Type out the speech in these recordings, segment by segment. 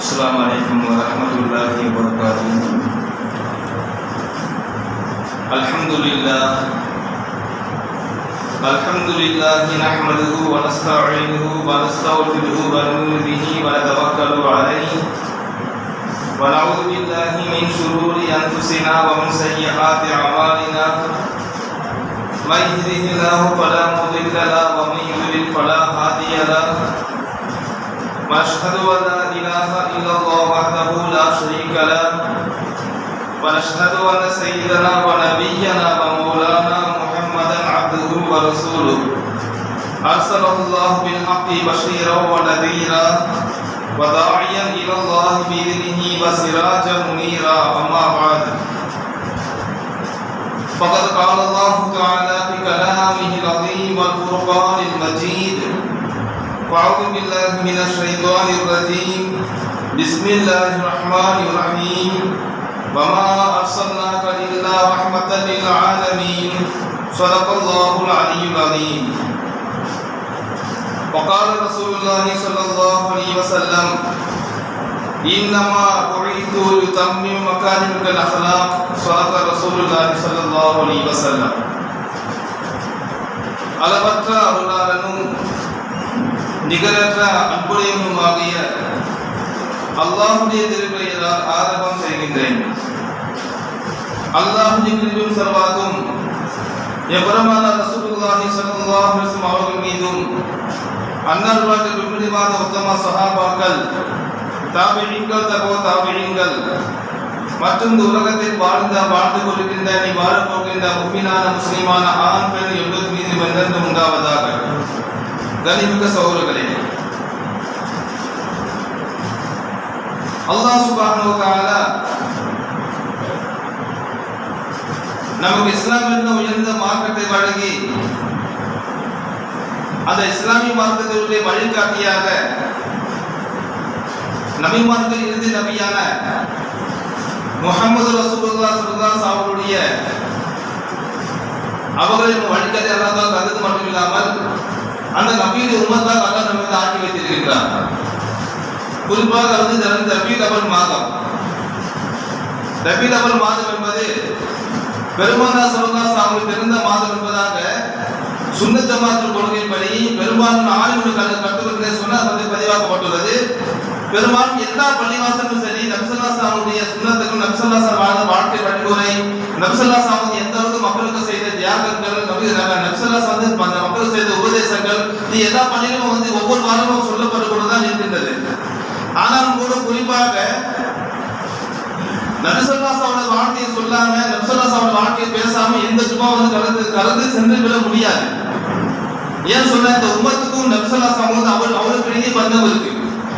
السلام عليكم ورحمة الله وبركاته. الحمد لله نحمده ونستعينه ونستغفره ونؤمن به ونتوكل عليه ونعوذ بالله من شرور أنفسنا ومن سيئات أعمالنا. من يهده الله فلا مضل له ومن يضلل فلا هادي له. ونشهد أن لا إله إلا الله وحده لا شريك له ونشهد أن سيدنا ونبينا ومولانا محمدا عبده ورسوله أرسله الله بالحق بشيرا ونذيرا وداعيا إلى الله بإذنه وسراجا منيرا. أما بعد فقد قال الله تعالى في كلامه العظيم والفرقان المجيد: أعوذ بالله من الشيطان الرجيم. بسم الله الرحمن الرحيم. وما أرسلناك إلا رحمة للعالمين. صدق الله العلي العظيم. وقال رسول الله صلى الله عليه وسلم: إنما بعثت لأتمم مكارم الأخلاق. صدق رسول الله صلى الله عليه وسلم. அளவற்ற அருளாளனும் நிகரற்ற அன்புடையவனுமாகிய அல்லாஹ்வுடைய திருப்பெயரால் ஆரம்பம் செய்கின்றேன். அல்லாஹ்வின் கிருபையும் சர்வாகும் எம்பெருமானார் ரசூலுல்லாஹி ஸல்லல்லாஹு அலைஹி வஸல்லம் அவர்கள் மீதும் அன்னார்வார்கள் விரும்பிவாத உத்தம சஹாபாக்கள், தாபிஈன்கள், தபோ தாபிஈன்கள் மற்றும் இந்த உலகத்தில் வாழ்ந்து கொண்டிருக்கின்ற நீ வாழப் போகின்ற முஃமினான முஸ்லிமான ஆண் பெண் எல்லோர் மீது வென்றென்று உண்டாவதாக. கனிமிக்க சகோதரர்களே, அல்லாஹ் சுப்ஹானஹு வ தஆலா நமக்கு இஸ்லாம் என்ற உயர்ந்த மார்க்கத்தை வழங்கி அந்த இஸ்லாமிய மார்க்கத்தினுடைய வழிகாட்டியாக நபிமார்கள் இறுதி நபியான முஹம்மது ரசூலுல்லாஹி ஸல்லல்லாஹு அலைஹி வஸல்லம் அவருடைய அவர்களின் வழிகாட்டி அல்லாஹ் தந்தது மட்டும் இல்லாமல் அந்த நபியுடைய உம்மத்தாக அல்லாஹ் நம்மை ஆக்கி வைத்திருக்கிறார். குறிப்பாக ரபீஉல் அவ்வல் மாதம். ரபீஉல் அவ்வல் மாதம் என்பது பெருமானார் ஸல்லல்லாஹு அலைஹி வஸல்லம் பிறந்த மாதம் என்பதாக சுன்னத் ஜமாஅத் கொள்கைப்படி பெரும்பாலான ஆலிம்கள் கட்டுரைகளை சொன்னால் அது பதிவாக்கப்பட்டுள்ளது. பெரும்பாலும் எல்லா பள்ளிவாசலும் சரி, நபி ஸல்லல்லாஹு அலைஹி வஸல்லம் சுன்னத்துக்கும் நபி ஸல்லல்லாஹு அலைஹி வஸல்லம் வாழ்க்கை வழிமுறை, நபி ஸல்லல்லாஹு அலைஹி வஸல்லம் எந்த அளவுக்கு மக்களுக்கு செய்த தியாகங்கள், நபி ஸல்லல்லாஹு அலைஹி வஸல்லம் மக்களுக்கு செய்த உபதேசங்கள், இது எல்லா பள்ளிகளும் ஒவ்வொரு வாரமும் சொல்லப்பட்டு கொண்டுதான் இருக்கின்றது. ஆனாலும் கூட குறிப்பாக நபி ஸல்லல்லாஹு அலைஹி வஸல்லம் வாழ்க்கையை சொல்லாம, நபி ஸல்லல்லாஹு அலைஹி வஸல்லம் வாழ்க்கையை பேசாம எந்த ஜும்மா கலந்து சென்று விட முடியாது. ஏன் சொன்ன, இந்த உம்மத்துக்கும் நபி ஸல்லல்லாஹு அலைஹி வஸல்லம் அவருக்கு இடையே பந்தம் இருக்கு.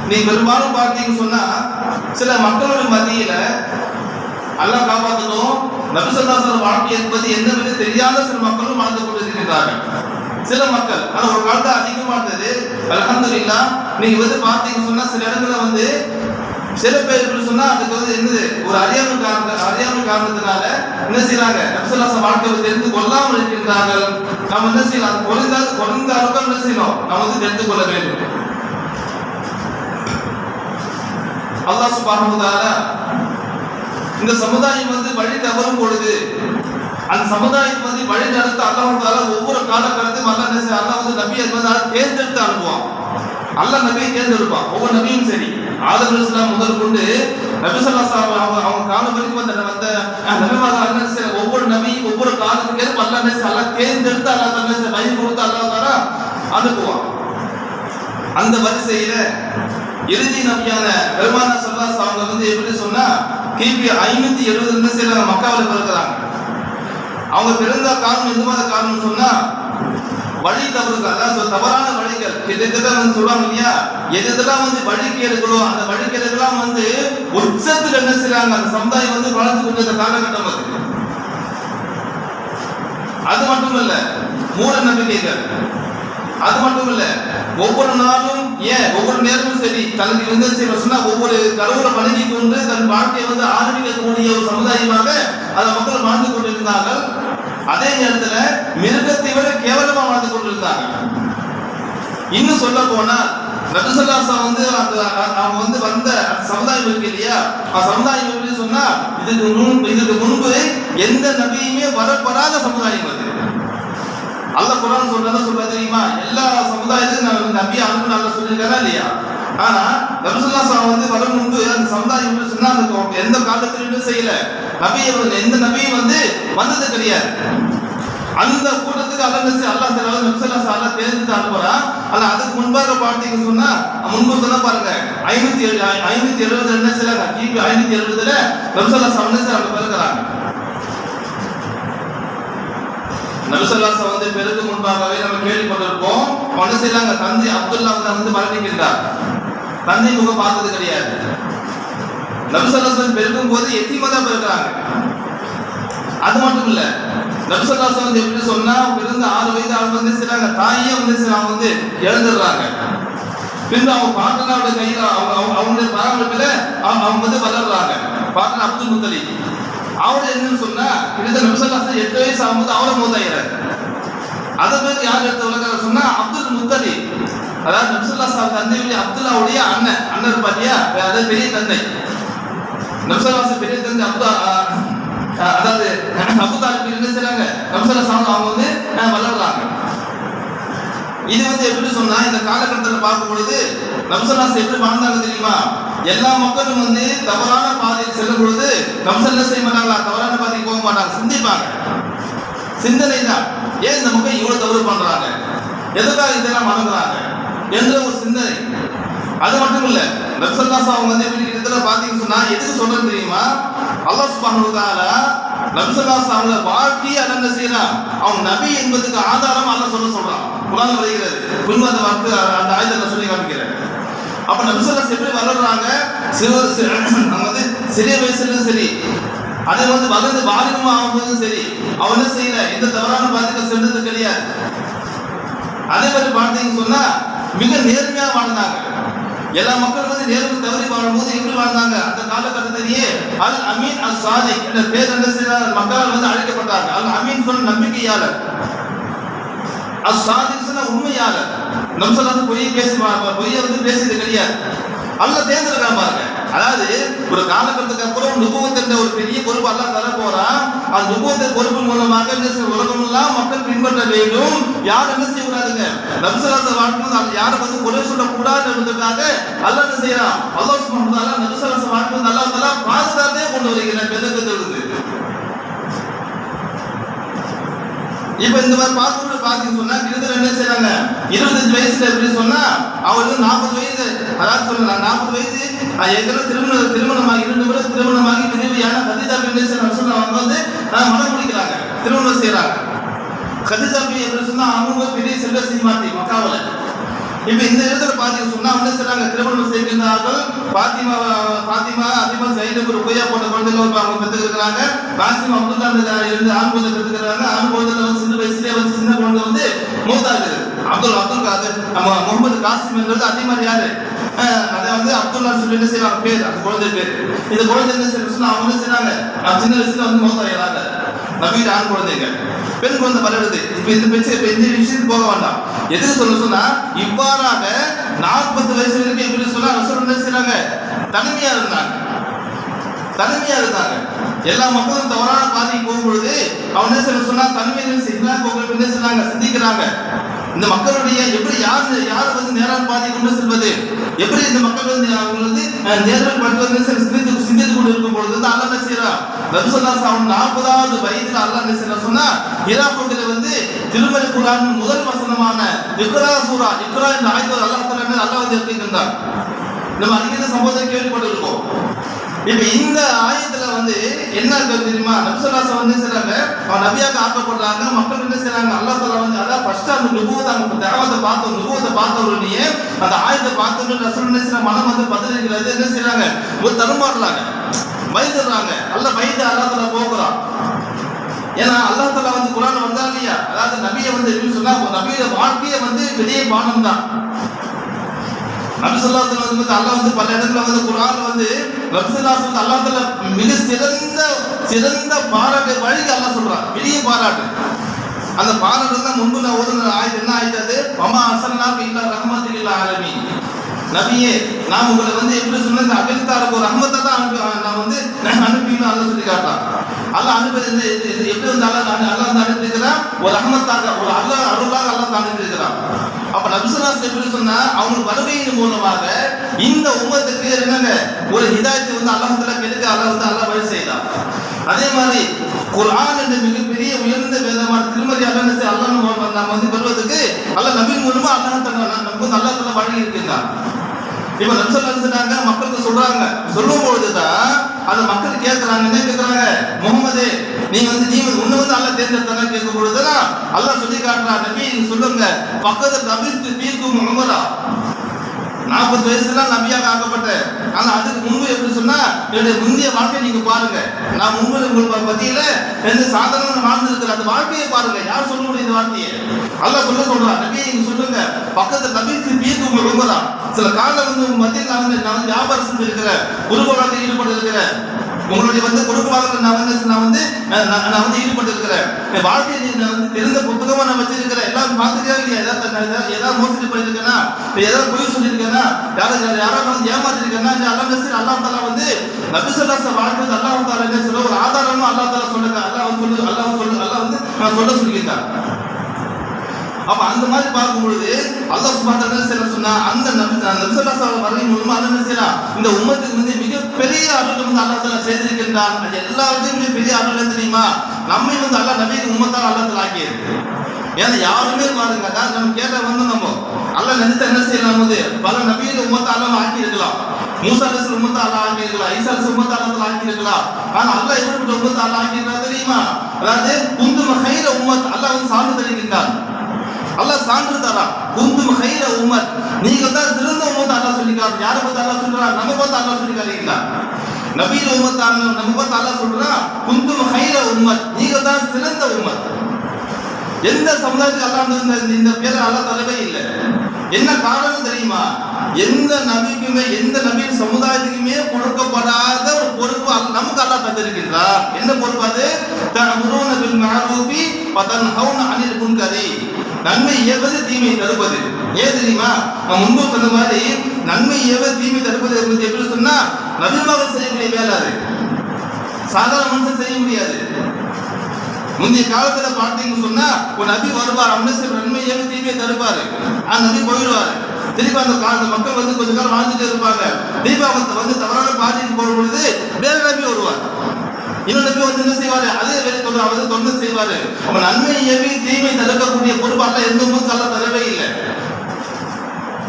நீ பெரும்பாலும் பார்த்தீங்கன்னு சொன்னா சில மக்களோட மத்தியில அல்லாஹ் காப்பாற்றணும், நபி ஸல்லல்லாஹு அலைஹி வஸல்லம் வாழ்க்கை என்பது என்னவென்று தெரியாத சில மக்களும் வாழ்ந்து கொண்டிருக்கிறார்கள். சில மக்கள் ஆனா ஒரு காலத்துல அதிகமா இருந்தது. அல்ஹம்துலில்லாஹ் நீங்க பார்த்தீங்கன்னு சொன்னா சில இடங்கள்ல சில பேர் சொன்னா அதுக்கு என்னது ஒரு அறியாமை காரணத்தினால என்ன செய்யறாங்க, நபி ஸல்லல்லாஹு அலைஹி வஸல்லம் வாழ்க்கையை தெரிந்து கொள்ளாமல் இருக்கின்றார்கள். நம்ம என்ன செய்யலாம், குறைந்த அளவுக்கு என்ன செய்யணும், நம்ம தெரிந்து கொள்ள வேண்டும். அல்லாஹ் சுப்ஹானஹு வ தஆலா இந்த சமுதாயம் வழி தவறும் பொழுது அந்த சமுதாயத்தை வழி நடத்த அல்லாஹ் தஆலா ஒவ்வொரு காலகட்டத்திலும் அல்லாஹ் நபியை தேர்ந்தெடுத்து அனுப்புவான். அல்லாஹ் நபியை தேர்ந்தெடுப்பான். ஒவ்வொரு நபியும் சரி, ஆதம் அலைஹிஸ்ஸலாம் முதல் கொண்டு நபி ஸல்லல்லாஹு அலைஹி வஸல்லம் அவங்க காலம் வரைக்கும் வந்த நபிமார்கள் ஒவ்வொரு நபியும் ஒவ்வொரு காலத்துக்கு ஏற்ப அல்லாஹ் தேர்ந்தெடுத்து அல்லாஹ் வழி கொடுத்து அல்லாஹ் தஆலா அனுப்புவான். அந்த வரிசையில இறுதி நபியான பெருமானார் ஸல்லல்லாஹு அலைஹி வஸல்லம் அவங்க எப்படி சொன்னா கிபி 570 மக்காவில் பிறக்கிறாங்க. அவங்க பிறந்த காரணம் எந்த மாதிரி காரணம் சொன்னா வழி தவறுகள், அதாவது தவறான வழிகள் கிட்டத்தட்ட சொல்லுவாங்க இல்லையா, எதெல்லாம் வழிகேடுகளோ அந்த வழிகேடுகள்லாம் உச்சத்தில் என்ன செய்யறாங்க, அந்த சமுதாயம் வளர்ந்து கொண்ட காலகட்டம் அது மட்டும் இல்ல, மூட நம்பிக்கைகள் அது மட்டும் இல்ல, ஒவ்வொரு நாளும் ஒவ்வொரு நேரமும் சரி தனக்கு என்ன செய்ய சொன்னா ஒவ்வொரு கடவுளை வணங்கி கொண்டு தன் வாழ்க்கையை ஆரம்பிக்கக்கூடிய ஒரு சமுதாயமாக அதை மக்கள் வாழ்ந்து கொண்டிருந்தார்கள். அதே நேரத்தில் மிருகத்தை விட கேவலமா வாழ்ந்து கொண்டிருந்தாங்க. இன்னும் சொல்ல போனா நபி ஸல்லல்லாஹு அலைஹி வஸல்லம் வந்து அவங்க வந்து வந்த சமுதாயம் இருக்கு இல்லையா, சமுதாயம் எப்படி சொன்னா இதுக்கு முன்பு எந்த நபியுமே வரப்படாத சமுதாயம் அது. அல்லாஹ் குர்ஆன் சொல்றதா தெரியுமா, எல்லா சமுதாயத்துக்கும் நபி அனுப்பி நல்லா சொல்லியிருக்காரா இல்லையா. ஆனா நபி ஸல்லல்லாஹு அலைஹி வஸல்லம் வந்து வர முன்பு அந்த சமுதாயம் எப்படி சொன்னா அந்த எந்த காலத்திலும் செய்யல, எந்த நபியும் வந்து வந்தது கிடையாது. அந்த கூட்டத்துக்கு அல்லாஹ் நபி ஸல்லல்லாஹு அலைஹி தேர்ந்தெடுத்து அனுப்புறான். ஆனா அதுக்கு முன்பாக பார்த்தீங்க சொன்னா முன்பு சொன்ன பாருங்க 570 என்ன செய்யறாங்க, கிபி 570ல நபி ஸல்லல்லாஹு அலைஹி வஸல்லம் பிறகுறாங்க. நபி ஸல்லல்லாஹு அலைஹி வஸல்லம் வந்து பிறகு முன்பாகவே நம்ம கேள்விப்பட்டிருக்கோம், என்ன செய்யறாங்க, தந்தை அப்துல்லா வந்து மரணிக்கின்றார். தந்தை முகம் பார்த்தது கிடையாது. நபி ஸல்லல்லாஹு அலைஹி வஸல்லம் பிறக்கும் போது எத்தீமா தான் பிறகுறாங்க. அது மட்டும் இல்ல, நபி ஸல்லல்லாஹு அலைஹி வஸல்லம் எப்படி சொன்னா பிறந்த 6 வயது அவங்க வந்து செய்றாங்க, தாயே வந்து அவங்க வந்து இழந்துடுறாங்க. பின்பு அவங்க பாட்டனாவோட கையில அவங்களுடைய பராமரிப்புல அவங்க வந்து வளர்றாங்க. பாட்டன் அப்துல் முத்தலிப் அவரு என்னன்னு சொன்னா கிட்டத்தட்ட நபி ஸல்லல்லாஹு அலைஹி வஸல்லம் 8 வயசு ஆகும்போது அவரை மூத்தாயிறாரு. அதை பேர் யார் எடுத்து உலக சொன்னா அப்துல் முத்தலிப், அதாவது நபி ஸல்லல்லாஹு அலைஹி வஸல்லம் தந்தையுடைய அப்துல்லாவுடைய அண்ணன் இருப்பாரியா, அதாவது பெரிய தந்தை. நபி ஸல்லல்லாஹு அலைஹி வஸல்லம் பெரிய தந்தை அதாவது அபூ தாலிப் என்ன செய்றாங்க, நபி ஸல்லல்லாஹு அலைஹி வஸல்லம் அவங்க வந்து வளர்றாங்க. இது வந்து எப்படி சொன்னா இந்த காலகட்டத்தில் பார்க்கும் பொழுது நபி ஸல்லல்லாஹு அலைஹி வஸல்லம் எப்படி வாழ்ந்தாங்க தெரியுமா, எல்லா மக்களும் வந்து தவறான பாதையில் செல்லும் பொழுது நபி ஸல்லல்லாஹு அலைஹி செய்ய மாட்டாங்களா, தவறான பாதைக்கு போக மாட்டாங்க, சிந்திப்பாங்க. சிந்தனை தான், ஏன் இந்த மக்கள் இவ்வளவு தவறு பண்றாங்க, எதுக்காக இதெல்லாம் வணங்குறாங்க என்ற ஒரு சிந்தனை. அது மட்டும் இல்ல, நபி ஸல்லல்லாஹு அலைஹி அவங்க வந்து கிட்டத்தட்ட பாத்தீங்கன்னு சொன்னா எதுக்கு சொல்றேன்னு தெரியுமா, அல்லாஹ் சுப்ஹானஹு வ தஆலா நபி ஸல்லல்லாஹு அலைஹி அவங்க வாழ்க்கையை என்ன செய்யறான், அவங்க நபி என்பதுக்கு ஆதாரம் அல்லாஹ் சொல்றான். குர்ஆன்ல வருகிறது, புன்வாத வார்த்தை அந்த ஆயத்தை சொல்லி காமிக்கிறேன். அப்ப நபி ஸல்லல்லாஹு அலைஹி எப்படி வளர்றாங்க, அவங்க வந்து சிறிய வயசுல சரி, அதை வந்து வளர்ந்து வாலிபம் ஆகும்போதும் சரி, அவன் என்ன செய்யல, எந்த தவறான பாதைக்கு சென்றது கிடையாது. அதே மாதிரி பார்த்தீங்கன்னு சொன்னா மிக நேர்மையா வாழ்ந்தாங்க. எல்லா மக்களும் வந்து நேர்மை தவறி வாழும்போது எப்படி வாழ்ந்தாங்க, அந்த காலகட்டத்திலேயே அல் அமீன் அல் சாதிக் என்ற பேர் என்ன செய்தார், மக்களால் வந்து அழைக்கப்பட்டாங்க. அல் அமீன் சொன்ன நம்பிக்கையாளர், அல் சாதிக் சொன்ன உண்மையாளர். நபி ஸல்லல்லாஹு அலைஹி பொய்யை வந்து பேசியது கிடையாது. அல்லாஹ் தேர்ந்தெடுக்காம பாருங்க, அதாவது ஒரு காலகட்டத்துக்கு அப்புறம் நுபுவத் என்ற ஒரு பெரிய பொறுப்பு அல்லாஹ் தர போறான். அந்த நுபுவத் பொறுப்பு மூலமாக உலகம் எல்லாம் மக்கள் பின்பற்ற வேண்டும். யாரும் என்ன செய்யக்கூடாதுங்க, நபி ஸல்லல்லாஹு அலைஹி வாழ்க்கை யாரும் வந்து குறை சொல்லக்கூடாது என்பதற்காக அல்லாஹ் என்ன செய்யறான், அல்லாஹ் சுப்ஹானஹு வ தஆலா நபி ஸல்லல்லாஹு அலைஹி வாழ்க்கை அல்லாஹ் தஆலா பாதுகாத்தே கொண்டு வருகிறார். பெருக்கத்திலிருந்து இப்ப இந்த மாதிரி பார்க்கும்போது பாத்தீங்கன்னு சொன்னா கிட்டத்தட்ட என்ன செய்யறாங்க, 25 வயசுல எப்படி சொன்னா அவருக்கு 40 வயது, அதாவது சொல்ல 40 வயது ஏற்கனவே திருமணமாகி 2 முறை திருமணமாகி விதவையான கதீஜா பின்ட் அவங்க வந்து மனம் முடிக்கிறாங்க, திருமணம் செய்யறாங்க. கதீஜா எப்படி சொன்னா அவங்க பெரிய செல்வ சீமாட்டி மக்காவுல. இப்ப இந்த இடத்துல பாத்தீங்கன்னு சொன்னா என்ன செய்யறாங்க, திருமணம் செய்கின்றார்கள். பாத்திமா அதிகமா சைடுக்கு ருபையா போட்ட குழந்தைகள் அவங்க பெற்றுக்கிறாங்க. காசிம் அப்துல்லா இருந்து ஆண் குழந்தை பெற்றுக்கிறாங்க. ஆண் குழந்தை வந்து சின்ன வயசுலேயே வந்து சின்ன குழந்தை வந்து மூத்தாகுது. அப்துல் காதர் முகமது காசிம் என்றது அதே மாதிரி யாரு, அதை வந்து அப்துல்லா சொல்லி என்ன செய்யறாங்க பேர், அந்த குழந்தை பேர். இந்த குழந்தை என்ன செய்யணும் அவங்க என்ன செய்யறாங்க, சின்ன வயசுல வந்து மூத்தாகிறாங்க. நவீன ஆண் குழந்தைங்க, பெண் குழந்தை வளருது. இப்ப இந்த விஷயத்துக்கு போக வேண்டாம். எதுக்கு சொன்னா இவ்வாறாக 40 வயசு வரைக்கும் எப்படி சொன்னா ரசூல் என்ன செய்றாங்க, தனிமையா இருந்தாங்க. எல்லா மக்களும் தவறான பாதைக்கு போகும்பொழுது அவன் என்ன சொன்னா தனிமையில செய்யறாங்க, சிந்திக்கிறாங்க. இந்த மக்களுடைய எப்படி யார் வந்து நேரான பாதை கொண்டு செல்வது, எப்படி இந்த மக்கள் வந்து அவங்க வந்து நேரம் படுத்துவது சிந்தித்து கொண்டு இருக்கும் பொழுது வந்து அல்லாஹ் என்ன செய்யறான், நபி ஸல்லல்லாஹு அலைஹி வஸல்லம் 40வது வயதில் அல்லாஹ் என்ன செய்யறான் சொன்னா ஹிரா கோட்டையில வந்து திருமறை குர்ஆன் முதல் வசனமான இக்ரா சூரா, இக்ரா என்ற ஆயத்தை அல்லாஹ் தஆலா அல்லாஹ் வந்து இறக்கின்றார். நம்ம அதிக சம்பவத்தை கேள்விப்பட்டிருக்கோம். இப்ப இந்த ஆயத்துல வந்து என்ன இருக்கு தெரியுமா, நபி ஸல்லல்லாஹு அலைஹி வஸல்லம் செய்றாங்க, அவன் நபியாக ஆக்கப்படுறாங்க. மக்கள் என்ன செய்றாங்க, அல்லாஹ் தஆலா வந்து அதான் ஃபர்ஸ்ட் அந்த நுபுவத் அந்த தஅவத்தை பார்த்த உடனே அந்த ஆயத்தை பார்த்த உடனே ரசூல் என்ன செய்றாங்க, மனம் வந்து பதறுகிறது. என்ன செய்றாங்க, ஒரு தருமாறுறாங்க, பயந்துடுறாங்க. அல்லாஹ் பயந்து அல்லாஹ் தஆலா போக்குறான். ஏன்னா அல்லாஹ் தஆலா வந்து குர்ஆன் வந்தா இல்லையா, அதாவது நபியை வந்து எப்படி சொன்னா நபியோட வாழ்க்கையை வந்து பெரிய பானம் தான். நபி ஸல்லல்லாஹு அலைஹி வஸல்லம் அல்லாஹ் வந்து பல இடத்துல வந்து குர்ஆன்ல வந்து நபி ஸல்லல்லாஹு அலைஹி வஸல்லம் அல்லாஹ் தஆலா மிக சிறந்த பாராட்டு வழி அல்லாஹ் சொல்றான், பெரிய பாராட்டு. அந்த பாராட்டு தான் முன்பு நான் ஓதுன ஆயத்து என்ன ஆயத்து, அது வமா அர்ஸல்னாக இல்லா ரஹ்மத்துல் லில் ஆலமீன். நபியே நான் உங்களை வந்து எப்படி சொன்ன இந்த அகலித்தாருக்கு ஒரு ரஹ்மத்தை தான் நான் வந்து அனுப்பின்னு அல்ல சொல்லி காட்டுறான். அல்ல அனுப்பி எப்படி வந்து அல்ல வந்து அனுப்பியிருக்கிறான் ஒரு ரஹ்மத்தாக ஒரு அருளாக அல்ல தான் அனுப்பியிருக்கிறான். அப்ப நபிசுல்லாஸ் எப்படி சொன்னா அவங்க வருகையின் மூலமாக இந்த உம்மத்துக்கு என்னங்க ஒரு ஹிதாயத்தை வந்து அல்லாஹ் கெடுக்க அல்லாஹ் வழி செய்யலாம். அதே மாதிரி குர்ஆன் என்ற மிகப்பெரிய உயர்ந்த வேதமான திருமதி அல்லாஹ் நாம் வந்து பெறுவதற்கு அல்லாஹ் நபி மூலமா நமக்கு அல்லாஹ் வழி இருக்குங்க. இப்ப நபிசுல்லாஸ் சொன்னாங்க, மக்களுக்கு சொல்றாங்க, சொல்லும் பொழுதுதான் அந்த மக்கள் கேட்கறாங்க, என்ன கேட்கறாங்க, முகமதே நீ உன்னை வந்து அல்லாஹ் தேர்ந்தெடுத்தாங்க கேட்கும் பொழுதுதான் அல்லாஹ் சொல்லி காட்டுறான், நபி நீங்க சொல்லுங்க பக்கத்துல நபித்து தீர்க்கும் உமரா 40 வயசுல நபியாக ஆக்கப்பட்டேன். ஆனா அதுக்கு முன்பு எப்படி சொன்னா என்னுடைய முந்தைய வாழ்க்கையை நீங்க பாருங்க. நான் முன்பு உங்களுக்கு பத்தியில எந்த சாதாரண வாழ்ந்து இருக்கிற அந்த வாழ்க்கையை பாருங்க. யார் சொல்ல முடியும் இந்த வார்த்தையை? அல்லாஹ் சொல்றான், நபி நீங்க சொல்லுங்க பக்கத்துல நபித்து தீர்க்கும் உமரா. சில காலம் வந்து உங்க மத்தியில் நான் வியாபாரம் செஞ்சிருக்கிற குருகுலத்தில் ஈடுபட்டு இருக்கிறேன். உங்களுடைய வந்து குடும்பமாக நான் வந்து ஈடுபட்டு இருக்கிறேன். என் வாழ்க்கையை நான் வந்து தெரிந்த புத்தகமா நான் வச்சிருக்கிறேன். எல்லாம் பார்த்துக்கவே இல்லையா? ஏதாவது மோசடி பண்ணிருக்கேன்னா, ஏதாவது பொய் சொல்லியிருக்கேன்னா, யாராவது வந்து ஏமாத்திருக்கேன்னா, அல்லாஹ் தாலா வந்து நபிசுல்லாஸ் வாழ்க்கை அல்லாஹ் தாலா என்ன சொல்ல ஒரு ஆதாரமா அல்லாஹ் தாலா சொல்லுங்க. அல்லாஹ் வந்து நான் சொல்ல சொல்லியிருக்கேன். அப்ப அந்த மாதிரி பார்க்கும் பொழுது அல்லாஹ் சுப்ஹானஹு வ தஆலா சொன்னா அந்த நபிசுல்லாஸ் வரையும் மூலமா என்ன செய்யலாம், இந்த உம்மத்துக்கு வந்து மிகப்பெரிய அருள் வந்து அல்லாஹ் தாலா செய்திருக்கின்றான். அது எல்லாருக்கும் பெரிய அருள் தெரியுமா? நம்மை வந்து அல்லாஹ் நபிக்கு உம்மத்தால் அல்லாஹ் தாலா ஆக்கியிருக்கு. ஏன்னா யாருமே பாருங்க நம்ம கேட்ட வந்து நம்ம அல்லாஹ் நினைச்சா என்ன செய்யலாம் வந்து பல நபியை உம்மத்தை அல்லாஹ் ஆக்கி இருக்கலாம். மூசா அலைஹிஸ்ஸலாம் உம்மத்தை அல்லாஹ் ஆக்கி இருக்கலாம், ஈசா அலைஹிஸ்ஸலாம் உம்மத்தை அல்லாஹ் ஆக்கி இருக்கலாம். ஆனா அல்லாஹ் எப்படிப்பட்ட உம்மத்தை அல்லாஹ் ஆக்கி இருக்கா தெரியுமா? அதாவது குந்தும கைர உம்மத் அல்லாஹ் வந்து சான்று தருகின்றான். அல்லாஹ் சான்று தரான், குந்தும் கைர உம்மத் நீங்க தான் சிறந்த உம்மத் அல்லாஹ் சொல்லிக்கிறார். யாரை பார்த்து அல்லாஹ் சொல்றான்? நம்ம பார்த்து அல்லாஹ் சொல்லி காட்டுகிறான். நபியில உம்மத் நம்ம பார்த்து அல்லாஹ் சொல்றான், குந்தும் கைர உம்மத் நீங்க தான் சிறந்த உம்மத். எந்த சமுதாயத்துக்கு அல்லாஹ் இந்த பேரை அல்லாஹ் தரவே இல்லை. என்ன காரணம் தெரியுமா? எந்த நபிக்குமே எந்த நபியின் சமுதாயத்துக்குமே கொடுக்கப்படாத ஒரு பொறுப்பு நமக்கு அல்லாஹ் தந்திருக்கின்றார். என்ன பொறுப்பு அது? தஅமுருன பில் மஅரூஃபி வ தன்ஹவுன அனில் முன்கரி. நன்மை ஏவது தீமை தடுப்பது. ஏன் தெரியுமா? நான் முன்பு சொன்ன மாதிரி நன்மை ஏவது தீமை தடுப்பது எப்படி சொன்னா நபிமார்கள் செய்யக்கூடிய வேலை அது. சாதாரண மனுஷன் செய்ய முடியாது. முந்தைய காலத்துல பார்த்தீங்கன்னு சொன்னா ஒரு நபி வருவார், நன்மை ஏவி தீமையை தடுப்பாரு, அந்த நபி போயிடுவாரு. திருப்பி அந்த மக்கள் வந்து கொஞ்ச காலம் வாழ்ந்துட்டே இருப்பாங்க. தீபாவளத்தை வந்து தவறான பாதிக்கு போடும் பொழுது வேற நபி வருவார். இன்னொரு நபி வந்து என்ன செய்வாரு? அதே வேலை அவர் தொண்டு செய்வாரு. அப்ப நன்மை ஏவி தீமை தடுக்கக்கூடிய பொறுப்பாக எந்த உம்மத்துக்கு அல்லாஹ் தரவே இல்லை.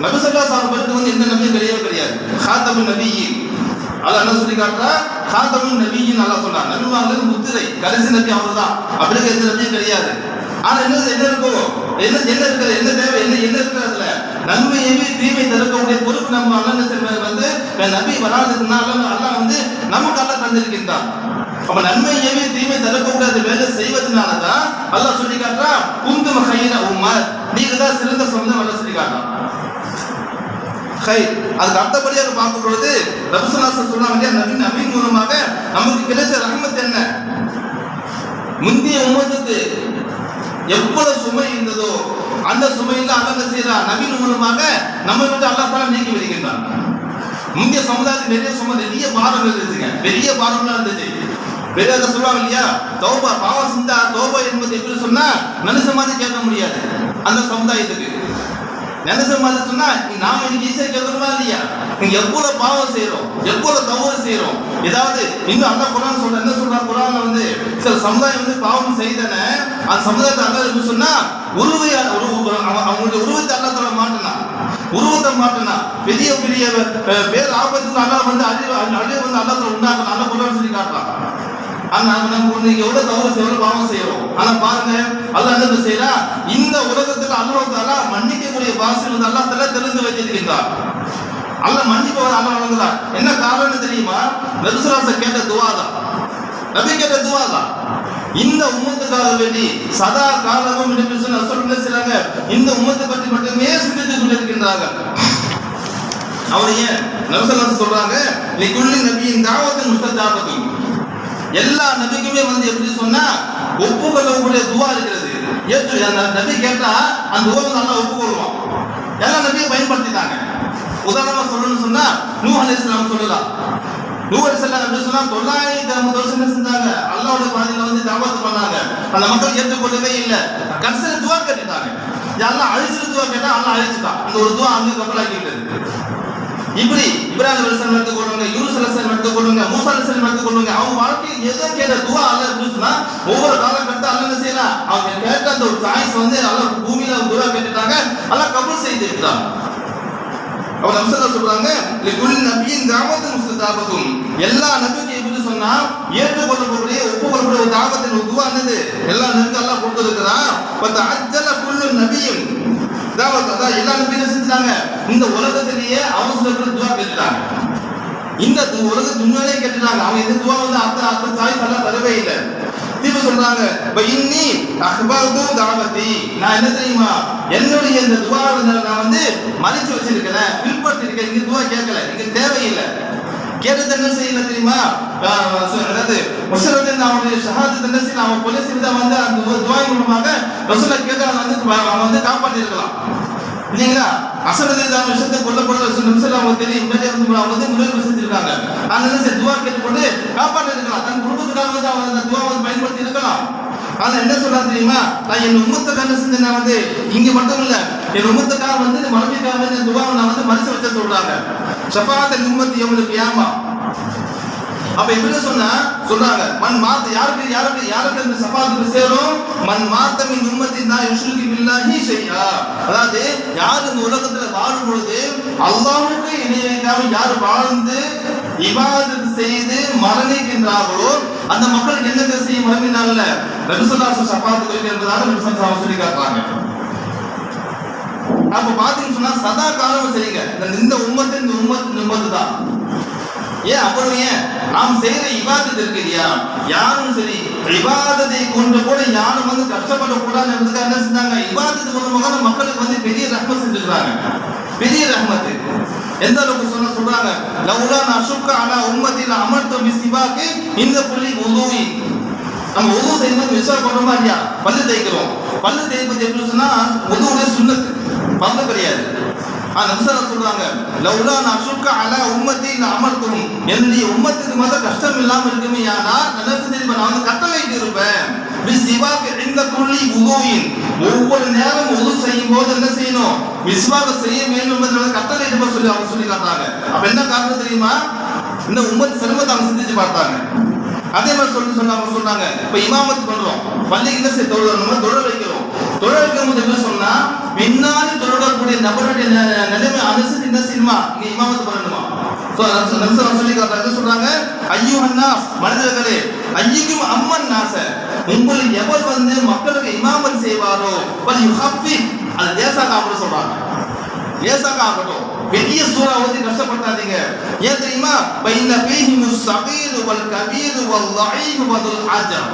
நபி ஸல்லல்லாஹு அலைஹி வஸல்லம் வந்து எந்த நபியும் கிடையாது. ஹாத்தமுன் நபியீன் அல்லாஹ் என்ன சொல்லி காட்டுறா? ஹாத்தமுன் நபியீன் அல்லாஹ் சொல்றான். நபிமார்களுக்கு முத்திரை கடைசி நபி அவர்தான். அப்படியே எந்த நபியும் கிடையாது. ஆனா என்ன இருக்கும்? என்ன இருக்குது? என்ன தேவை? என்ன இருக்குது? அதுல நன்மை ஏவி தீமை தடுக்கக்கூடிய பொறுப்பு நம்ம அல்லாஹ் வந்து நபி வராதுன்னா அல்லாஹ் வந்து நமக்கு அல்லாஹ் தந்திருக்கின்றான். அப்ப நன்மை ஏவி தீமை தடுக்கக்கூடாத வேலை செய்வதனாலதான் அல்லாஹ் சொல்லி காட்டுறான், குந்தும கைர உம்மத் நீங்க தான் சிறந்த சமுதாயம் அல்லாஹ் சொல்லி காட்டுறான். அதுக்கு அடுத்தபடியாக பார்க்கும் பொழுது ரசூலுல்லாஹி சொல்றாங்க, நபி மூலமாக நமக்கு கிடைச்ச ரஹ்மத் என்ன? முந்தைய உம்மத்துக்கு எவ்வளவு சுமை இருந்ததோ அந்த சுமையில அல்லாஹ் செய்யறான். நபி மூலமாக நம்ம விட்டு அல்லாஹ் தாலா நீக்கி விடுகின்றான். முந்தைய சமுதாயத்துக்கு நிறைய பாரம் இருந்துச்சுங்க, பெரிய பாரம்லாம் இருந்துச்சு. பெரிய சொல்லுவாங்க இல்லையா, தௌபா பாவம் செஞ்சா தௌபா என்பது எப்படி சொன்னா மனுஷ மாதிரி கேட்க முடியாது. அந்த சமுதாயத்துக்கு நினைச்ச மாதிரி சொன்னா நாம இன்னைக்கு ஈஸியா கேட்கணுமா இல்லையா? நீங்க எவ்வளவு பாவம் செய்யறோம், எவ்வளவு தவறு செய்யறோம். ஏதாவது இன்னும் அந்த குரான் சொல்ற என்ன சொல்றா? குரான்ல வந்து சில சமுதாயம் வந்து பாவம் செய்தன அந்த சமுதாயத்தை அல்லாஹ் சொன்னா அவங்களுடைய உருவத்தை அல்லாஹ் மாட்டினா, உருவத்தை மாட்டினா பெரிய பெரிய பேர் ஆபத்துக்கு அல்லாஹ் வந்து அழிவு வந்து அல்லாஹ் உண்டாக்கணும். அல்லாஹ் குரான் சொல்லி காட்டுறான். ஆனா நம்ம எவ்வளவு தவறு செய்யறோம், பாவம் செய்யறோம். ஆனா பாருங்க அல்லாஹ் என்ன செய்யறா? இந்த உலகத்துல அல்லாஹ் தாலா மன்னிக்கக்கூடிய பாசை வந்து அல்லாஹ் தாலா தெரிந்து வைத்திருக்கின்றார். அல்லாஹ் மன்னிப்பவர் அல்லாஹ் வழங்குறார். என்ன காரணம் தெரியுமா? நபிசுல்லாஹ் கேட்ட துஆ தான், நபி கேட்ட துஆ தான். இந்த உம்மத்துக்காக வேண்டி சதா காலமும் என்ன செய்றாங்க? இந்த உம்மத்தை பற்றி மட்டுமே சிந்தித்துக் கொண்டிருக்கின்றார்கள். அவர் ஏன் நபிசுல்லாஹ் சொல்றாங்க, லிகுல்லி நபியின் தாவத்தின் முஸ்தஜாபத்துன். எல்லா நபிக்குமே வந்து எப்படி சொன்னா ஒப்புக்கொள்ளக்கூடிய துவா இருக்கிறது. நபி கேட்டா அந்த துவா நல்லா ஒப்புக்கொள்வான். எல்லா நபியும் பயன்படுத்திட்டாங்க. உதாரணமா சொல்லணும்னு சொன்னா நூஹ் அலைஹிஸ்ஸலாம் சொல்லலாம். நூஹ் அலைஹிஸ்ஸலாம் அப்படி சொன்னா 950 வருஷம் என்ன செஞ்சாங்க, அல்லாஹ்வுடைய பாதையில வந்து தஅவத் பண்ணாங்க. அந்த மக்கள் ஏற்றுக்கொள்ளவே இல்லை. கடைசியில் துஆ கேட்டாங்க, அல்லாஹ் அழிச்சிட்டு துஆ கேட்டா அல்லாஹ் அழிச்சிட்டான். அந்த ஒரு துஆ அங்க கபூலாக்கிட்டது. இப்படி இப்ராஹிம் அலைஹிஸ்ஸலாம் எடுத்துக்கொள்ளுங்க, யூனுஸ் அலைஹிஸ்ஸலாம் எடுத்துக்கொள்ளுங்க, மூசா அலைஹிஸ்ஸலாம் எடுத்துக்கொள்ளுங்க. அவங்க வாழ்க்கையில் எதோ கேட்ட துஆ அல்லாஹ் எப்படி சொன்னா ஒவ்வொரு காலகட்டத்தில் அல்லாஹ் என்ன செய்யலாம், அவங்க கேட்ட அந்த ஒரு சாய்ஸ் வந்து அல்லாஹ் பூமியில துஆ கேட்டுட்டாங்க, அல்லாஹ் கபூல் செய்திருக்கிறான். அவர் நபிசல்லா சொல்றாங்க, லிகுல் நபியின் தாவத்துன் முஸ்தஜாபத்துன், எல்லா நபிக்கும் எப்படி சொன்னா ஏற்றுக்கொள்ளக்கூடிய ஒப்புக்கொள்ளக்கூடிய ஒரு தாவத்தின் ஒரு துஆ என்னது, எல்லா நபிக்கும் அல்லாஹ் கொடுத்திருக்கிறான். பத் அஜ்ஜல குல்லு நபியின் தாவத், அதான் எல்லா நபியும் செஞ்சாங்க இந்த உலகத்திலேயே அவசரப்பட்டு துஆ கேட்டுட்டாங்க. இந்த உலகத்துக்கு முன்னாலே கேட்டுட்டாங்க. அவங்க இந்த துஆ வந்து அடுத்த சாய்ஸ் எல்லாம் தரவே இல்லை. திரும்ப சொல்றாங்க, இன்னி அஹ்பது தாவதி, நான் என்ன தெரியுமா என்னுடைய இந்த துஆவை நான் வந்து மறைச்சு வச்சிருக்கிறேன், பின்பற்றிருக்கேன். இங்க துஆ கேட்கல, இங்க தேவையில்லை. கேட்டது என்ன செய்யல தெரியுமா, அதாவது முஸ்லிம் அவனுடைய ஷஹாதத் என்ன செய்யலாம், அவன் கொலை செய்தா வந்து அந்த துஆ மூலமாக ரசூலை கேட்க அவன் வந்து காப்பாற்றி இருக்கலாம் இல்லைங்களா. அசரதில்லாத விஷயத்தை கொல்லப்படுற நிமிஷம் அவங்க தெரியும், முன்னாடியே வந்து அவங்க வந்து முன்னேற்றம் செஞ்சிருக்காங்க. அதனால துஆ கேட்டுக்கொண்டு காப்பாற்றி இருக்கலாம், தன் குடும்பத்துக்காக வந்து அவங்க அந்த துஆ வந்து பயன்படுத்தி இருக்கலாம். ஆனா என்ன சொல்றா தெரியுமா, நான் என் உம்மத்துக்காக என்ன செஞ்சேன், நான் வந்து இங்க மட்டும் இல்ல என் உம்மத்துக்காக வந்து இந்த மனைவிக்காக வந்து இந்த துஆவை நான் வந்து மறைச்சு வச்ச சொல்றாங்க. ஷஃபாஅத்துல் உம்மத்தி யௌமுல் கியாமா. அப்ப எப்படி சொன்னா சொல்றாங்க, மன் மாத்த யாருக்கு இந்த ஷஃபாஅத் சேரும், மன் மாத்த மின் உம்மத்தின் லா யுஷ்ரிகு பில்லாஹி ஷைஆ. அதாவது யார் இந்த உலகத்துல வாழும் பொழுது அல்லாஹ்வுக்கு இணை வைக்காம யார் வாழ்ந்து இபாதத் செய்து மரணிக்கின்றார்களோ அந்த மக்களுக்கு என்ன செய்ய மரணினாங்கல்ல, நபி ஸல்லல்லாஹு அலைஹி வஸல்லம் ஷஃபாஅத் கொடுக்க என்பதாக நபி ஸல்லல்லாஹு அலைஹி வஸல்லம் சொல்லி காட்டுறாங்க. அப்ப பாத்தீங்கன்னு சொன்னா சதா காலம் சரிங்க இந்த உம்மத்து தான். ஏன் அப்புறம் ஏன் நாம் செய்யற இபாதத் இருக்கு இல்லையா, யாரும் சரி இபாதத்தை கொண்டு கூட யாரும் வந்து கஷ்டப்படக்கூடாது என்பதுக்காக என்ன செஞ்சாங்க, இபாதத்து மூலமாக மக்களுக்கு வந்து பெரிய ரஹ்மத் செஞ்சிருக்காங்க. பெரிய ரஹ்மத் எந்த அளவுக்கு சொல்றாங்க, லவுலா நஷுக்க அலா உம்மத்தில அமர்த்து பிசிபாக்கு இந்த புள்ளி உதவி. நம்ம உதவு செய்யும்போது விஸ்வாஸ் பண்றோமா இல்லையா, பல்லு தேய்க்கிறோம். பல்லு தேய்ப்பது எப்படி சொன்னா உதவுடைய சுன்னத்து, பல்லு கிடையாது. நபிசல்லா சொல்றாங்க, லவுலா நஷுக்க அலா உம்மத்தி அமர்த்தும், என்னுடைய உம்மத்துக்கு மட்டும் கஷ்டம் இல்லாம இருக்குமே ஆனால் நான் வந்து கட்டளையிட்டு இருப்பேன். இந்த புள்ளி உதவியின் ஒவ்வொரு நேரம் உதவு செய்யும் போது என்ன செய்யணும், விஸ்வாக செய்ய வேண்டும் என்பதை கட்டளையிட்டு சொல்லி அவங்க சொல்லி காட்டுறாங்க. அப்ப என்ன காரணம் தெரியுமா, இந்த உம்மத்து சிரமத்தை அவங்க சிந்திச்சு பார்த்தாங்க. அதே மாதிரி சொன்னாங்க, இப்ப இமாமத்து பண்றோம், பள்ளிக்கு என்ன செய்ய தொழில் வைக்கிறோம். தொழில் வைக்கும் போது என்ன சொன்னா பின்னாடி தொழிலக்கூடிய நபருடைய நிலைமை அனுசரித்து என்ன செய்யணுமா, இங்க இமாமத்து பண்ணணுமா. சொல்லி காட்டுறாங்க, சொல்றாங்க, ஐயுஹன்னா மனிதர்களே, ஐயுக்கும் அம்மன் நாச, உங்களில் எவர் வந்து மக்களுக்கு இமாமத் செய்வாரோ பல் யுஹஃபி, அது லேசாக ஆகணும் சொல்றாங்க. லேசாக ஆகட்டும், பெரிய சூறா ஓதி கஷ்டப்படாதீங்க. ஏன் தெரியுமா, பைன ஃபீஹிமுஸ் ஸகீர் வல் கபீர் வல் ضعீஃப் வல் ஆஜம்.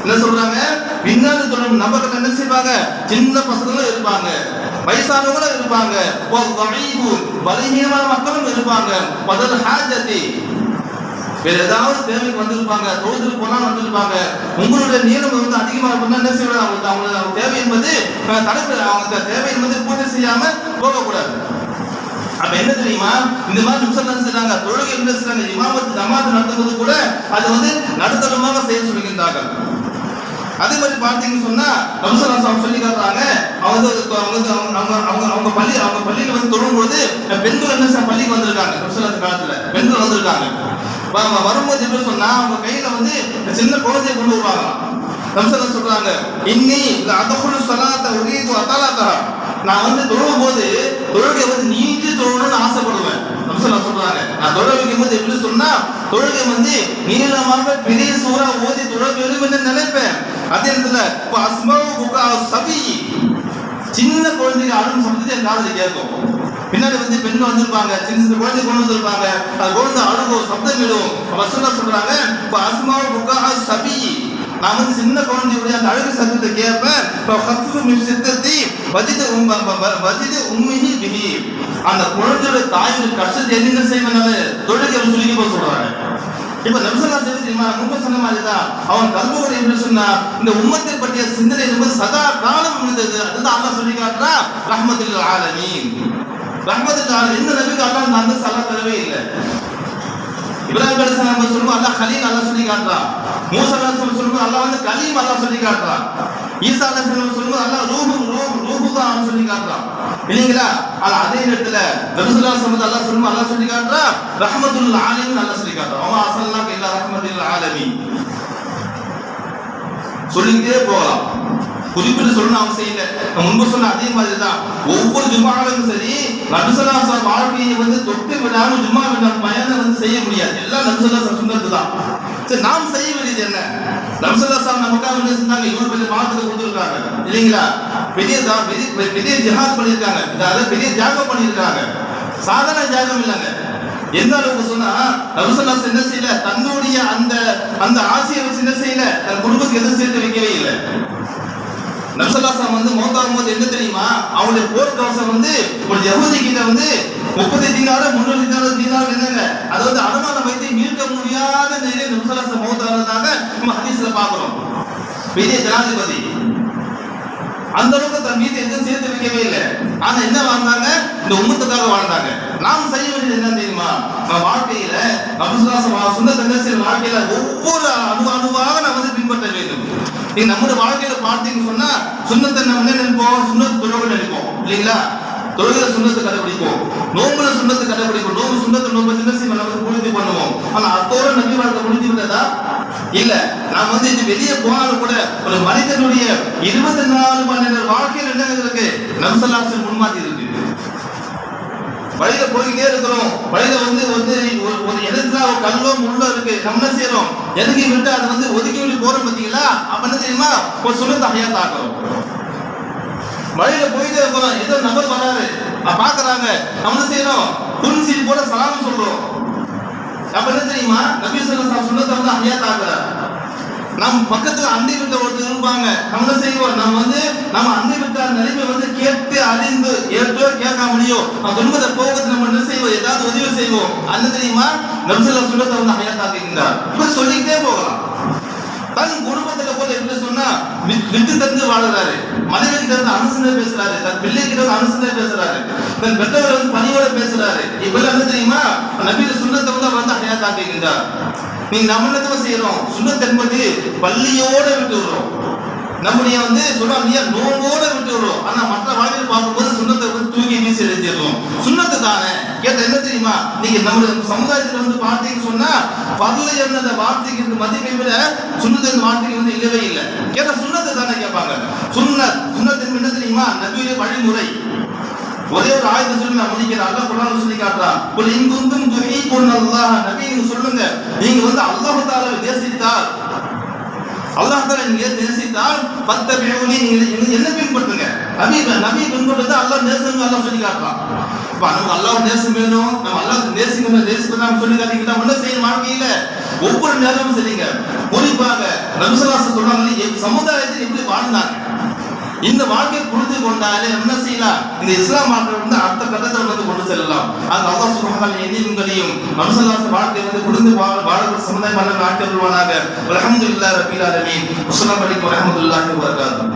என்ன சொல்றாங்க, பின்னாடி தொழும் நபர்கள் என்ன செய்வாங்க, சின்ன பசங்களும் இருப்பாங்க, வயசானவங்களும் இருப்பாங்க, வல் ضعீஃப் பலவீனமான மக்களும் இருப்பாங்க, வல் ஹாஜதி வேற ஏதாவது தேவைக்கு வந்திருப்பாங்க, தொழுதுக்கு போனா வந்திருப்பாங்க. உங்களுடைய நீளம் வந்து அதிகமாக இருந்தா என்ன செய்வாங்க, அவங்க தேவை என்பது தடுக்க, அவங்க தேவை என்பது பூர்த்தி செய்யாம போகக்கூடாது. அப்ப என்ன தெரியுமா, இந்த மாதிரி நிமிஷம் செய்றாங்க, தொழுகை என்ன செய்றாங்க, இமாமத்து ஜமாத் நடத்துவது கூட அது வந்து நடுத்தரமாக செய்ய சொல்கின்றார்கள். அதே மாதிரி பார்த்தீங்கன்னு சொன்னா நபிசல்லல்லாஹு சொல்லி காட்டுறாங்க, அவங்க பள்ளியில வந்து தொழும்போது பெண்கள் என்ன பள்ளிக்கு வந்திருக்காங்க, நபிசல்லல்லாஹு காலத்துல பெண்கள் வந்திருக்காங்க. வரும்போது எப்படி சொன்னா அவங்க கையில வந்து சின்ன குழந்தைய கொண்டு வருவாங்க. நபிசல்லல்லாஹு சொல்றாங்க, இன்னி அதகுலு ஸலாத்த உரீது அதாலதா, நான் வந்து தொழுவும் போது தொழுகை வந்து நீட்டி தொழணும்னு ஆசைப்படுவேன். நபிசல்லல்லாஹு சொல்றாங்க, நான் தொழ வைக்கும் போது எப்படி சொன்னா தொழுகை வந்து நீளமாக பெரிய சூறா ஓதி தொழ வேண்டும் என்று நினைப்பேன். அதே இடத்துல சபி, சின்ன குழந்தைங்க அழும் சப்தத்தை என் காதுல கேட்கும். பின்னாடி வந்து பெண் வந்திருப்பாங்க, சின்ன சின்ன குழந்தை கொண்டு வந்திருப்பாங்க, அது குழந்தை அழுகும், சப்தம் விடும். வசூலா சொல்றாங்க, சபி, நான் வந்து சின்ன குழந்தையுடைய அந்த அழுகு சத்தத்தை கேட்பேன். அந்த குழந்தையோட தாயோட கஷ்டத்தை என்ன செய்வேன் தொழுகை சொல்லி சொல்றாங்க. இப்ப நபிசல்லல்லாஹு அலைஹி வஸல்லம் முன்பு சொன்ன மாதிரி தான் அவன் கல்போட எப்படி சொன்னா, இந்த உம்மத்தை பற்றிய சிந்தனை என்பது சதா காலம் இருந்தது. அதுதான் அல்லாஹ் சொல்லி காட்டுறா, ரஹ்மத்துல் ஆலமீன். ரஹ்மத்துல் ஆலமீன். இந்த நபிக்கு அல்லாஹ் அந்த அந்தஸ்து அல்லாஹ் தரவே இல்லை. இப்ராஹிம் அலைஹிஸ்ஸலாம் சொல்லும்போது அல்லாஹ் கலீல் அல்லாஹ் சொல்லி காட்டுறான். மூசா அலைஹிஸ்ஸலாம் சொல்லும்போது அல்லாஹ் வந்து கலீம் அல்லாஹ் சொல்லி காட்டுறான். ஈசா அலைஹிஸ்ஸலாம் சொல்லும்போது அல்லாஹ் ரூஹு தான் சொல்லி காட்டுறான் இல்லைங்களா? ஆனா அதே நேரத்துல நபி ஸல்லல்லாஹு அலைஹி வஸல்லம் அல்லாஹ் சொல்லும்போது அல்லாஹ் சொல்லி காட்டுறான் ரஹ்மத்துல் ஆலமீன் அல்லாஹ் சொல்லி காட்டுறான். வமா அர்ஸல்னாக இல்லா ரஹ்மத்துல் ஆலமீன். சொல்லிக்கிட்டே போகலாம், குறிப்பிட்டு சொல்லணும் அவசியம் இல்லை. முன்பு சொன்ன அதே மாதிரி தான் ஒவ்வொரு ஜும்மாவிலும் சரி நபி ஸல்லல்லாஹு அலைஹி வஸல்லம் வாழ்க்கையை வந்து தொட்டு விடாம ஜும்மா பயணம் வந்து செய்ய முடியாது. எல்லாம் நபி ஸல்லல்லாஹு அலைஹி வஸல்லம் சுன்னத்து தான். சரி, நாம் செய்ய வேண்டியது என்ன? நபி ஸல்லல்லாஹு அலைஹி வஸல்லம் நமக்காக என்ன செஞ்சாங்க? இவ்வளவு பெரிய மார்க்கத்தை கொடுத்துருக்காங்க இல்லைங்களா? பெரிய ஜிஹாத் பண்ணியிருக்காங்க, அதாவது பெரிய தியாகம் பண்ணியிருக்காங்க. சாதாரண தியாகம் இல்லைங்க. எந்த அளவுக்கு சொன்னா நபி ஸல்லல்லாஹு அலைஹி வஸல்லம் என்ன செய்யல, தன்னுடைய அந்த ஆசையை வச்சு என்ன செய்யல, தன் குடும்பத்துக்கு எதுவும் சேர்த்து வைக்கவே இல்லை. நபி ஸல்லல்லாஹு அலைஹி வஸல்லம் வந்து மௌத்தாகும் போது என்ன தெரியுமா, அவங்களுடைய போர்க்கவசம் வந்து ஒரு யஹூதி கிட்ட வந்து 30 தீனார் 300 தீனார் என்னங்க, அது வந்து அடமானம் வைத்து மீட்க முடியாத நிலையில் நபி ஸல்லல்லாஹு அலைஹி வஸல்லம் மௌத்தானதாக நம்ம ஹதீஸ்ல பார்க்கிறோம். பெரிய ஜனாதிபதி அந்த அளவுக்கு தன் மீது எதுவும் சேர்த்து வைக்கவே இல்லை. ஆனா என்ன வாழ்ந்தாங்க? இந்த உம்மத்துக்காக வாழ்ந்தாங்க. நாம் செய்ய வேண்டியது என்ன தெரியுமா? நம்ம வாழ்க்கையில நபி ஸல்லல்லாஹு அலைஹி வஸல்லம் சுன்னத் வாழ்க்கையில ஒவ்வொரு அணுவாக நம்ம வந்து பின்பற்ற வேண்டும். நீங்க நம்முடைய வாழ்க்கையில பார்த்தீங்கன்னு சொன்னா சுன்னத்தை நம்ம என்ன நினைப்போம்? சுன்னத் தொழுகை நினைப்போம் இல்லைங்களா? தொழுகையில சுன்னத்தை கடைபிடிப்போம், நோம்புல சுன்னத்தை கடைபிடிப்போம். நோம்பு சின்ன செய்ய நம்ம புரிந்து பண்ணுவோம். ஆனா அதோட நபி வாழ்க்கை முடிஞ்சு விட்டதா? இல்ல. நாம் வந்து இது வெளியே போனாலும் கூட ஒரு மனிதனுடைய 24 மணி நேர வாழ்க்கையில் என்ன இருக்கு? நபி ஸல்லல்லாஹு அலைஹி வஸல்லம் முன்மாதிரி இருக்கு. வழியில போய்கிட்டே இருக்கிறோம், வழியில வந்து ஒரு இடத்துல ஒரு கல்லோ முள்ளோ இருக்கு, நம்ம என்ன செய்யறோம்? எதுக்கி விட்டு அதை வந்து ஒதுக்கி விட்டு போறோம் பார்த்தீங்களா? அப்ப என்ன தெரியுமா, ஒரு சுன்னத்தை ஹயாத் ஆக்குறோம். வழியில போயிட்டே இருக்கிறோம், ஏதோ நபர் வராரு, பாக்குறாங்க, நம்ம என்ன செய்யறோம்? குன்சி போல சலாம் சொல்றோம். அப்ப என்ன தெரியுமா, நபி ஸல்லல்லாஹு அலைஹி வஸல்லம் சுன்னத்தை வந்து ஹயாத் ஆக்குறார். நம்ம பக்கத்துல அண்டை வீட்டுல ஒருத்தர் இருப்பாங்க, நம்ம என்ன செய்வோம்? நம்ம அண்டை வீட்டார் நிலைமை வந்து கேட்டு அறிந்து ஏற்றோ கேட்காமலையோ நம்ம துன்பத்தை போகிறது நம்ம என்ன செய்வோம்? ஏதாவது உதவி செய்வோம். அது தெரியுமா, நபி ஸல்லல்லாஹு அலைஹி வஸல்லம் வந்து ஹயாத் ஆக்கின்றார். இப்ப சொல்லிக்கிட்டே போகலாம். தன் குடும்பத்துல போல எப்படி சொன்னா விட்டு தந்து வாழறாரு, மனைவி கிட்ட இருந்து அனுசரணை பேசுறாரு, தன் பிள்ளை கிட்ட இருந்து அனுசரணை பேசுறாரு, தன் பெற்றோர் வந்து பணியோட பேசுறாரு. இப்பெல்லாம் என்ன தெரியுமா, நபியோட சுன்னத்தை வந்து ஹயாத் ஆக்கின்றார். நீங்க நம்ம என்ன செய்யறோம்? சுன்னத் என்பது பள்ளியோட விட்டு விடுறோம், நம்முடைய வந்து சொல்றாங்க நோம்போட விட்டு விடுறோம். ஆனா மற்ற வாழ்க்கையில் பார்க்கும்போது சுன்னத்தை வந்து தூக்கி வீசி எரிஞ்சிடுறோம். சுன்னத்து தானே கேட்ட என்ன தெரியுமா, நீங்க நம்முடைய சமுதாயத்துல வந்து பார்த்தீங்கன்னு சொன்னா பர்ல என்ற வார்த்தைக்கு மதிப்பை விட சுன்னத் என்ற வார்த்தைக்கு வந்து இல்லவே இல்லை. கேட்ட சுன்னத்து தானே கேட்பாங்க. சுன்னத் என்ன தெரியுமா, நபியுடைய வழிமுறை. ஒரே ஒரு ஆயத்தை சொல்லி நான் முடிக்கிறேன். அல்லாஹ் குர்ஆன்ல சொல்லி காட்டுறான், குல் இன் குன்தும் துஹிப்பூனல்லாஹ், நபி நீங்க சொல்லுங்க, நீங்க வந்து அல்லாஹ் தஆலாவை நேசித்தால், அல்லாஹ் தஆலா நீங்க நேசித்தால் ஃபத்தபிஊனி, நீங்க என்ன பின்பற்றுங்க. நபி பின்பற்றுறது அல்லாஹ் நேசம் அல்லாஹ் சொல்லி காட்டுறான். அப்ப நமக்கு அல்லாஹ் நேசம் வேணும், நம்ம அல்லாஹ் நேசிக்கணும் சொல்லி காட்டிக்கிட்டா என்ன செய்யணும்? வாழ்க்கையில ஒவ்வொரு நேரமும் செய்யுங்க. குறிப்பாக நபி ஸல்லல்லாஹு அலைஹி வஸல்லம் சொன்னாங்க சமுதாயத்தில் எப்படி வாழ்ந்தாங்க, இந்த வாழ்க்கையை புரிந்து கொண்டாலே என்ன செய்யலாம்? இந்த இஸ்லாம் மார்க்கம் வந்து அடுத்த கட்டத்தை வந்து கொண்டு செல்லலாம். அது அல்லாஹ் சுப்ஹானஹு வ தஆலா என்னையும் நபி ஸல்லல்லாஹு அலைஹி வஸல்லம் வாழ்க்கையை வந்து புரிந்து வாழக்கூடிய சமுதாயம் பண்ண ஆக்கியருள்வானாக. அல்ஹம்துலில்லாஹி ரப்பில் ஆலமீன். அஸ்ஸலாமு அலைக்கும் வரஹ்மத்துல்லாஹி வபரகாத்துஹு.